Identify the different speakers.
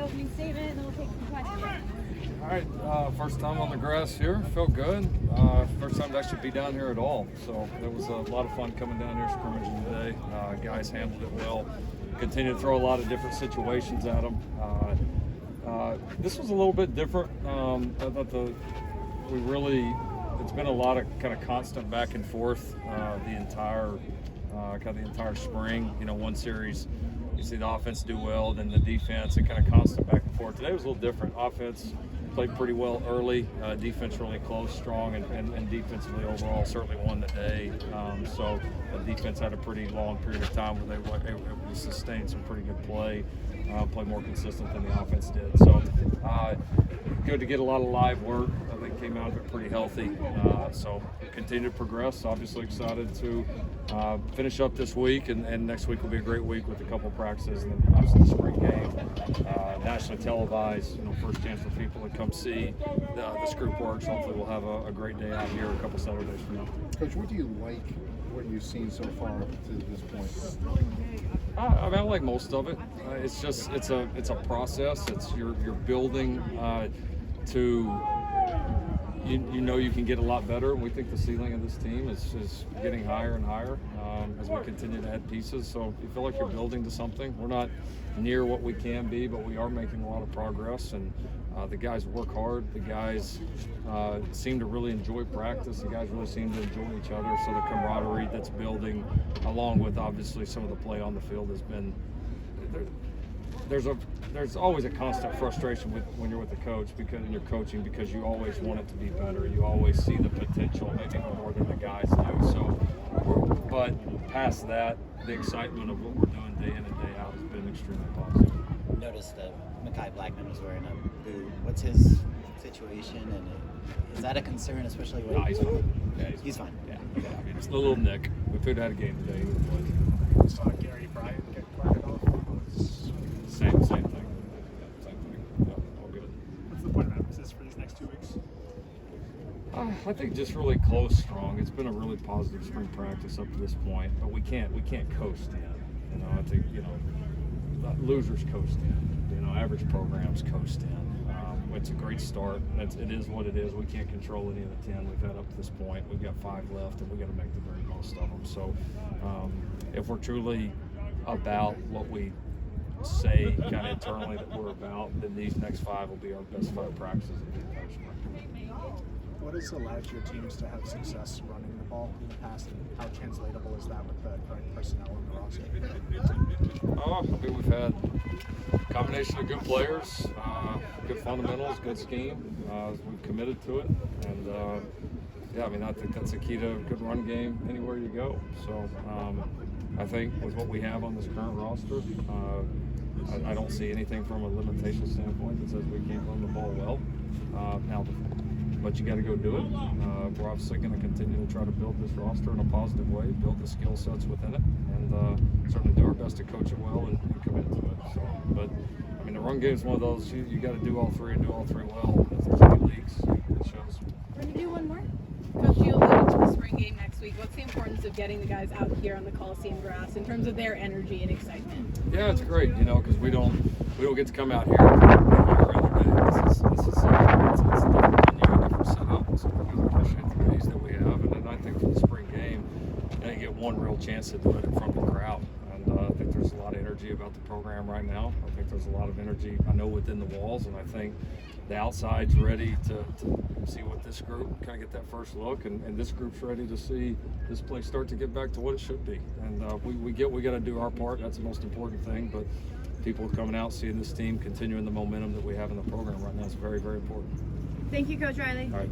Speaker 1: opening statement, and then we'll take some questions.
Speaker 2: All right, first time on the grass here. Felt good. First time to actually be down here at all. So it was a lot of fun coming down here scrimmaging today. Guys handled it well. Continued to throw a lot of different situations at them. This was a little bit different. I thought it's been a lot of kind of constant back and forth the entire spring. You know, one series you see the offense do well, then the defense, and kind of constant back and forth. Today was a little different. Offense played pretty well early. Defense really close, strong, and defensively overall certainly won the day. So the defense had a pretty long period of time where they were able to sustain some pretty good play, play more consistent than the offense did. So good to get a lot of live work. I think came out of it pretty healthy. So continue to progress. Obviously excited to finish up this week, and next week will be a great week with a couple of practices, and then obviously the spring game, nationally televised. You know, first chance for people to come see this group works. Hopefully, we'll have a great day out here a couple Saturdays from now.
Speaker 3: Coach, what do you like? What you've seen so far to this point?
Speaker 2: I mean, I like most of it. It's just it's a process. You're building to. You know you can get a lot better, and we think the ceiling of this team is getting higher and higher as we continue to add pieces. So you feel like you're building to something. We're not near what we can be, but we are making a lot of progress, and the guys work hard. The guys seem to really enjoy practice. The guys really seem to enjoy each other. So the camaraderie that's building, along with obviously some of the play on the field, has been there's always a constant frustration when you're with the coach and you're coaching, because you always want it to be better. You always see the potential, maybe more than the guys do. So, but past that, the excitement of what we're doing day in and day out has been extremely positive.
Speaker 4: Noticed that Mekhi Blackman was wearing a boot. What's his situation, and is that a concern, especially when
Speaker 2: He's fine. Yeah,
Speaker 4: he's fine?
Speaker 2: Yeah, I mean, it's a little nick. If we'd had a game today, he would have played.
Speaker 5: Saw Gary Bryant get carted off.
Speaker 2: Same thing. Yeah, same thing. Yeah, all good.
Speaker 5: What's the point of emphasis for these next 2 weeks?
Speaker 2: I think just really close, strong. It's been a really positive spring practice up to this point, but we can't coast in. You know, I think losers coast in. You know, average programs coast in. It's a great start. It is what it is. We can't control any of the 10 we've had up to this point. We've got 5 left, and we got to make the very most of them. So, if we're truly about what we say kind of internally that we're about, then these next 5 will be our best 5 practices of the entire spring.
Speaker 5: What has allowed your teams to have success running the ball in the past, and how translatable is that with the current personnel on the roster?
Speaker 2: I mean, we've had a combination of good players, good fundamentals, good scheme. We've committed to it, and I mean, I think that's a key to a good run game anywhere you go. So I think with what we have on this current roster, I don't see anything from a limitation standpoint that says we can't run the ball well. But you got to go do it. We're obviously going to continue to try to build this roster in a positive way, build the skill sets within it, and certainly do our best to coach it well and commit to it. So, but I mean, the run game is one of those you got to do all 3 and do all 3 well. If there's any leaks, it shows.
Speaker 1: We're gonna do one more. Coach, you alluded to the spring game next week. What's the importance of getting the guys out here on the Coliseum grass in terms of their energy and excitement?
Speaker 2: Yeah, it's great, you know, because we don't get to come out here every other day. It's a different venue, a different setup. So we really appreciate the days that we have, and then I think for the spring game, you get one real chance to do it in front of the crowd. And I think there's a lot of energy about the program right now. I think there's a lot of energy, I know, within the walls, and I think the outside's ready to see what this group, kind of get that first look, and this group's ready to see this place start to get back to what it should be. And we got to do our part. That's the most important thing. But people coming out, seeing this team, continuing the momentum that we have in the program right now is very, very important.
Speaker 1: Thank you, Coach Riley.
Speaker 2: All right.